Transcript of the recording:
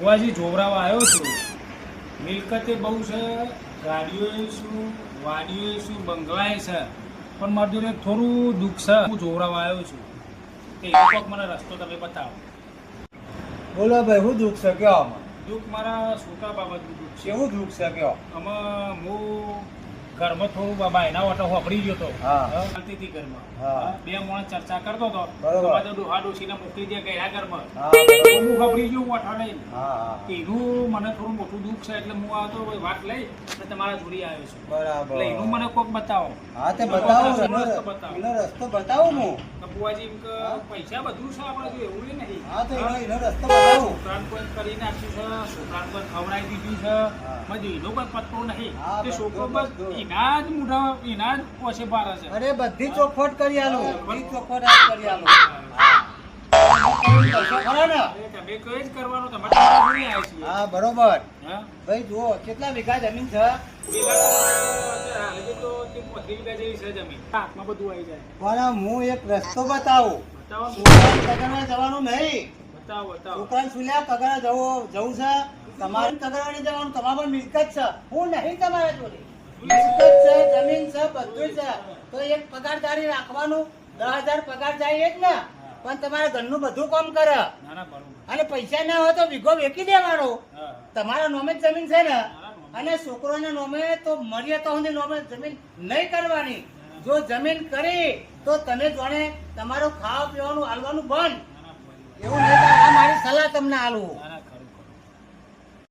હું જોવરાવા આવ્યો છું. મિલકતે બહુ છે, ગાડીઓ શું, વાડીઓ શું, બંગલાએ છે, પણ મારું જોડે થોડું દુઃખ છે. હું જોવરાવા આવ્યો છું. તે એક મને રસ્તો તમે બતાવો. બોલો ભાઈ, શું દુઃખ છે કયો આમાં? દુઃખ મારા છોકરા બાબતનું દુઃખ છે. કેવું દુઃખ છે કયો? આમાં હું ઘરમાં થોડું બાબા એના વાટો હોપડી ગયો હતો. ચાલતી હતી ઘરમાં. બે માણસ ચર્ચા કરતો હતો. ડોહા ડોસીને મોકલી દે ગયા ઘરમાં. હું હોપડી ગયો વાઠા લઈને. એનું મને થોડું મોટું દુઃખ છે એટલે હું આવતો વાત લઈ અને તમારા જોડી આવ્યો છું. બરાબર. એટલે એનું મને કોક બતાવો. હા તે બતાવો, બતાવો. એનો રસ્તો બતાવો હું. બુઆજી એમ કે પૈસા બધું છે આપણે જો એવું નહીં. હા તો એનો રસ્તો બતાવો. છોકરાને કોઈ કરી નાખ્યું છે, છોકરાને કોઈ ખવડાવી દીધું છે, મજૂરી એનો કોઈ પત્તો નહીં. તે છોકરો બસ એના જ મોઢા એના જ પોસે બારે છે. અરે બધી ચોખવટ કરી આલો, બધી ચોખવટ આજ કરી આલો. તમે કઈ જ કરવાનું તમારે જોઈ આવ્યા છીએ. હા બરોબર. હા ભાઈ જુઓ કેટલા વીઘા જમીન છે? તો 35 વીઘા જેવી છે જમીન. હાથમાં બધું આવી જાય. પણ હું એક રસ્તો બતાવું. બતાવો છોકરાને કગરવા જવાનું નહીં. બતાવો બતાવો. છોકરાને સુલ્યા કગરા જવું છે. તમારે કગરવાની જવાનું, તમારે પણ મિલકત છે. હું નહીં તમારા જોડે. મિલકત છે, જમીન છે, બધું છે. તો એક પગારદારી રાખવાનું. 10,000 પગાર જાય જ ને, પણ તમારા ઘરનું બધું કામ કરે. ના ના બરોબર. અને પૈસા ના હોય તો વીઘો વેચી દેવાનો. હા તમારા નોમે જ જમીન છે ને, અને છોકરોના નોમે તો મળીએ તો સુધી નોમે જમીન નહીં કરવાની. જો જમીન કરી તો તમે જાણે તમારું ખાવા પીવાનું હાલવાનું બંધ. એવું નહીં. આ મારી સલાહ તમને હાલવું.